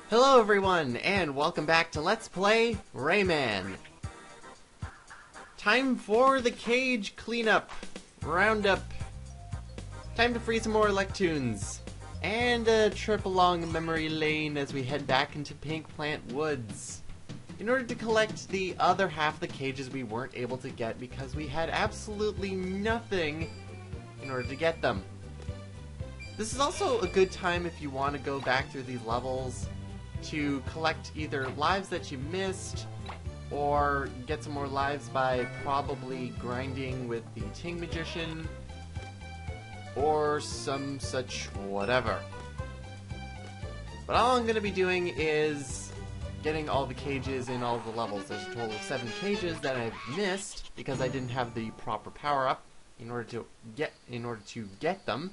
Hello everyone, and welcome back to Let's Play Rayman. Time for the cage cleanup, roundup. Time to free some more Lectoons. And a trip along memory lane as we head back into Pink Plant Woods. In order to collect the other half of the cages we weren't able to get because we had absolutely nothing in order to get them. This is also a good time if you want to go back through these levels to collect either lives that you missed, or get some more lives by probably grinding with the Ting Magician, or some such whatever. But all I'm going to be doing is getting all the cages in all the levels. There's a total of 7 cages that I've missed because I didn't have the proper power-up in order to get them.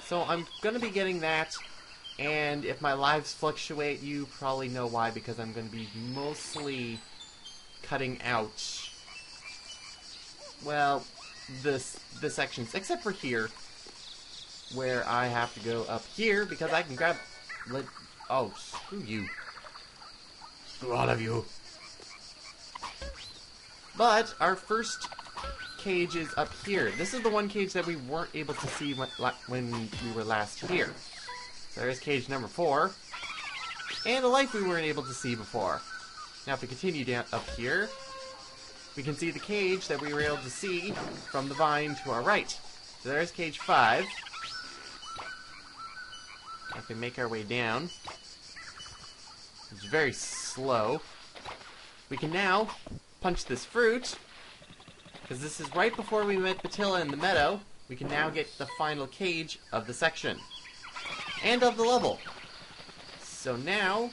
So I'm going to be getting that. And if my lives fluctuate, you probably know why, because I'm going to be mostly cutting out, well, the sections, except for here, where I have to go up here, because I can grab, oh, screw you. Screw all of you. But our first cage is up here. This is the one cage that we weren't able to see when we were last here. There's cage number 4, and a life we weren't able to see before. Now if we continue down up here, we can see the cage that we were able to see from the vine to our right. So there's cage 5. If we make our way down, it's very slow. We can now punch this fruit, because this is right before we met Batilla in the meadow. We can now get the final cage of the section. And of the level. So now,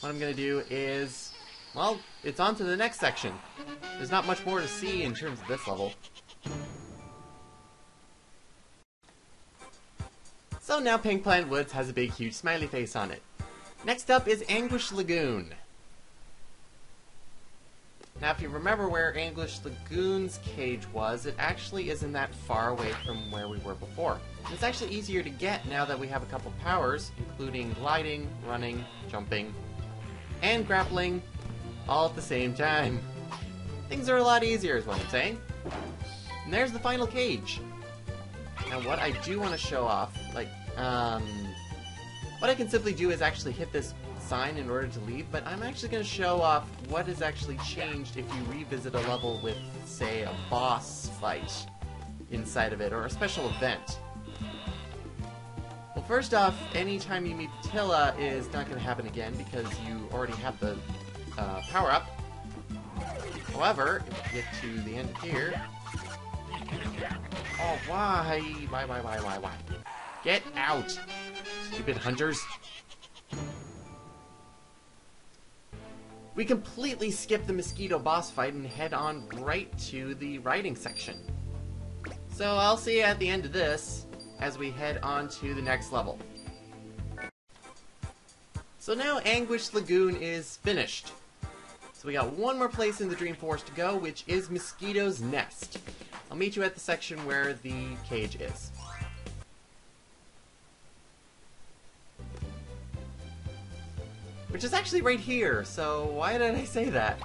what I'm going to do is, well, it's on to the next section. There's not much more to see in terms of this level. So now Pink Plant Woods has a big, huge smiley face on it. Next up is Anguish Lagoon. Now, if you remember where Anguish Lagoon's cage was, it actually isn't that far away from where we were before. And it's actually easier to get now that we have a couple powers, including gliding, running, jumping, and grappling, all at the same time. Things are a lot easier, is what I'm saying. And there's the final cage. Now, what I do want to show off, what I can simply do is actually hit this sign in order to leave, but I'm actually going to show off what has actually changed if you revisit a level with, say, a boss fight inside of it, or a special event. Well, first off, anytime you meet Batilla is not going to happen again because you already have the power-up. However, if you get to the end of here... Oh, why? Why? Get out! Stupid hunters! We completely skip the mosquito boss fight and head on right to the riding section. So I'll see you at the end of this as we head on to the next level. So now Anguish Lagoon is finished. So we got one more place in the Dream Forest to go, which is Mosquito's Nest. I'll meet you at the section where the cage is. Which is actually right here, so why did I say that?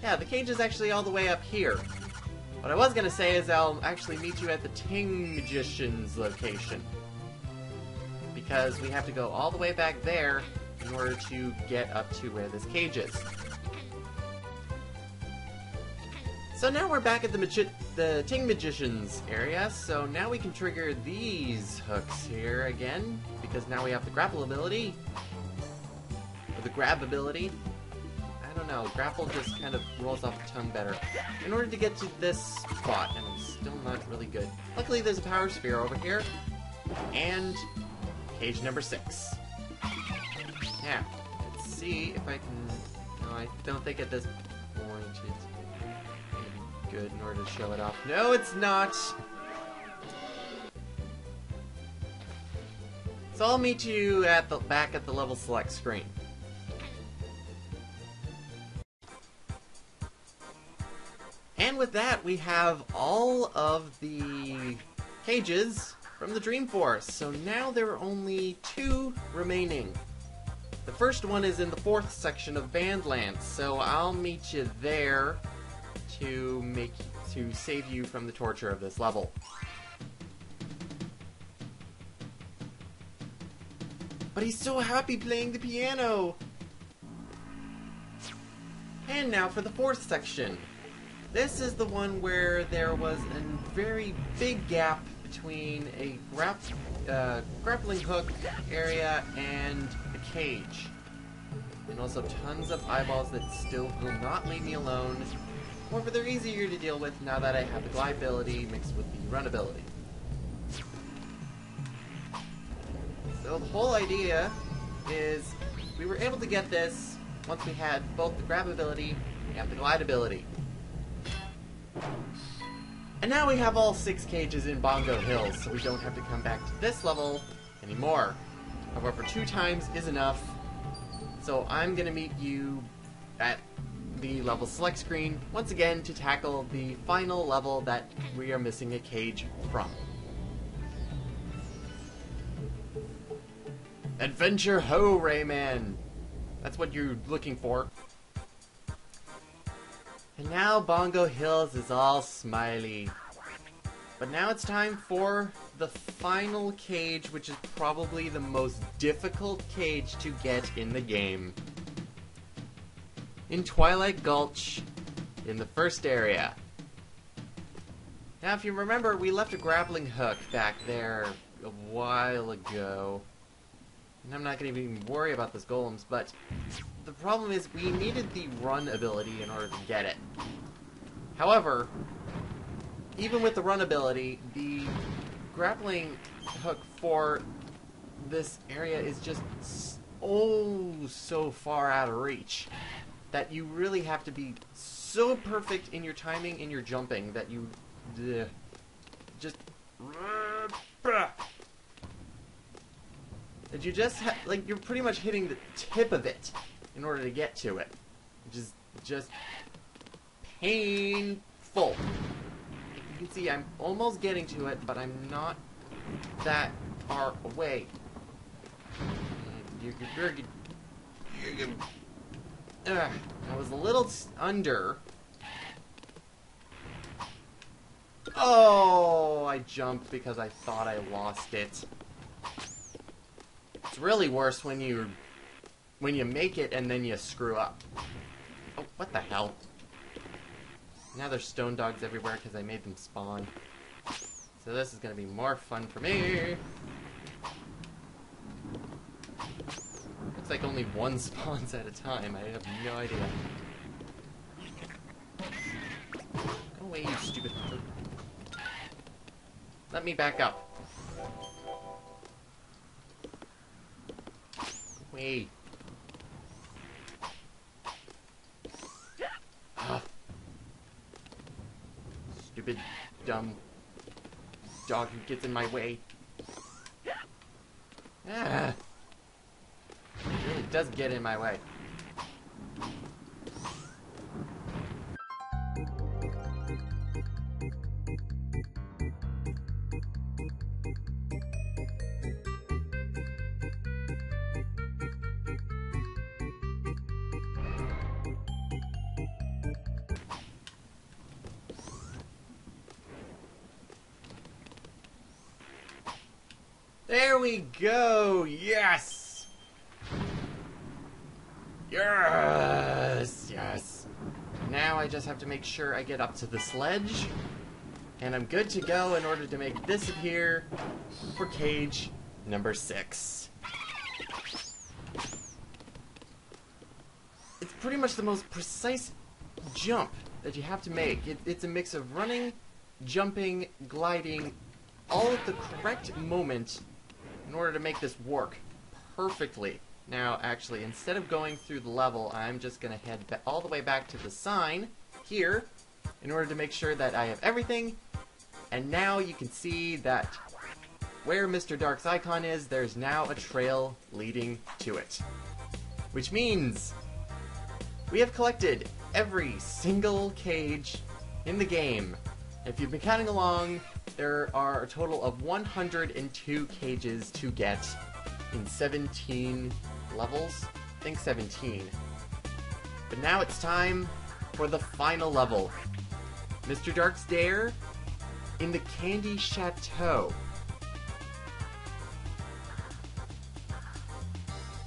Yeah, the cage is actually all the way up here. What I was going to say is I'll actually meet you at the Ting Magician's location. Because we have to go all the way back there in order to get up to where this cage is. So now we're back at the Ting Magician's area, so now we can trigger these hooks here again, because now we have the grapple ability. The grab ability. I don't know, grapple just kind of rolls off the tongue better. In order to get to this spot, and I'm still not really good. Luckily there's a power sphere over here, and cage number 6. Now, let's see if I can... No, I don't think at this point it's maybe good in order to show it off. No, it's not! So I'll meet you at the back at the level select screen. And with that, we have all of the cages from the Dream Force. So now there are only 2 remaining. The first one is in the 4th section of Bandlands, so I'll meet you there to save you from the torture of this level. But he's so happy playing the piano! And now for the 4th section. This is the one where there was a very big gap between a grappling hook area and a cage. And also tons of eyeballs that still will not leave me alone. However, they're easier to deal with now that I have the glide ability mixed with the run ability. So the whole idea is we were able to get this once we had both the grab ability and the glide ability. And now we have all 6 cages in Bongo Hills, so we don't have to come back to this level anymore. However, 2 times is enough, so I'm going to meet you at the level select screen once again to tackle the final level that we are missing a cage from. Adventure ho, Rayman! That's what you're looking for. And now Bongo Hills is all smiley. But now it's time for the final cage, which is probably the most difficult cage to get in the game. In Twilight Gulch, in the first area. Now if you remember, we left a grappling hook back there a while ago. And I'm not going to even worry about those golems, but the problem is we needed the run ability in order to get it. However, even with the run ability, the grappling hook for this area is just so far out of reach that you really have to be so perfect in your timing and your jumping that you just that you just like you're pretty much hitting the tip of it in order to get to it, which is just painful. You can see I'm almost getting to it, but I'm not that far away. I was a little under. Oh, I jumped because I thought I lost it. It's really worse when you make it and then you screw up. Oh, what the hell? Now there's stone dogs everywhere because I made them spawn. So this is going to be more fun for me. Looks like only one spawns at a time. I have no idea. Go away, you stupid... Let me back up. Wait. Stupid, dumb dog who gets in my way. Ah. It really does get in my way. There we go! Yes! Yes! Yes! Now I just have to make sure I get up to the sledge. And I'm good to go in order to make this appear for cage number 6. It's pretty much the most precise jump that you have to make. It's a mix of running, jumping, gliding, all at the correct moment in order to make this work perfectly. Now, actually, instead of going through the level, I'm just going to head all the way back to the sign here in order to make sure that I have everything. And now you can see that where Mr. Dark's icon is, there's now a trail leading to it. Which means we have collected every single cage in the game. If you've been counting along, There are a total of 102 cages to get in 17 levels. I think 17. But now it's time for the final level. Mr. Dark's Dare in the Candy Chateau.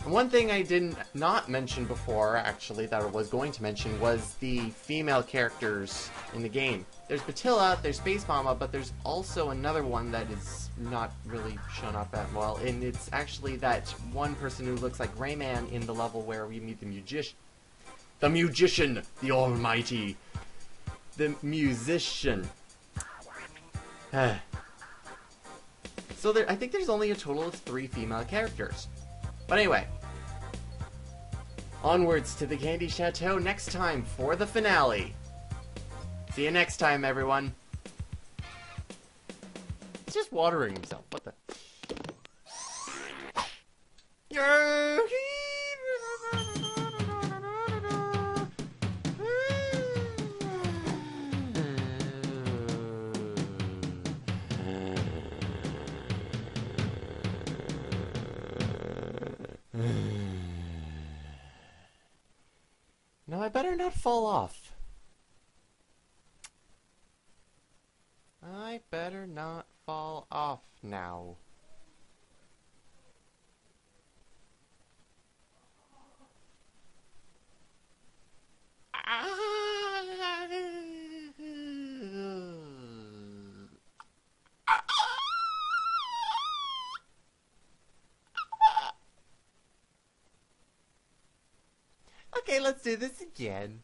And one thing I did not mention before, actually, that I was going to mention, was the female characters in the game. There's Batilla, there's Space Mama, but there's also another one that is not really shown up that well, and it's actually that one person who looks like Rayman in the level where we meet the magician. The Magician! The Almighty! The Musician. So I think there's only a total of 3 female characters. But anyway, onwards to the Candy Chateau next time for the finale. See you next time, everyone. He's just watering himself. What the? No, I better not fall off. I better not fall off now. Okay, let's do this again.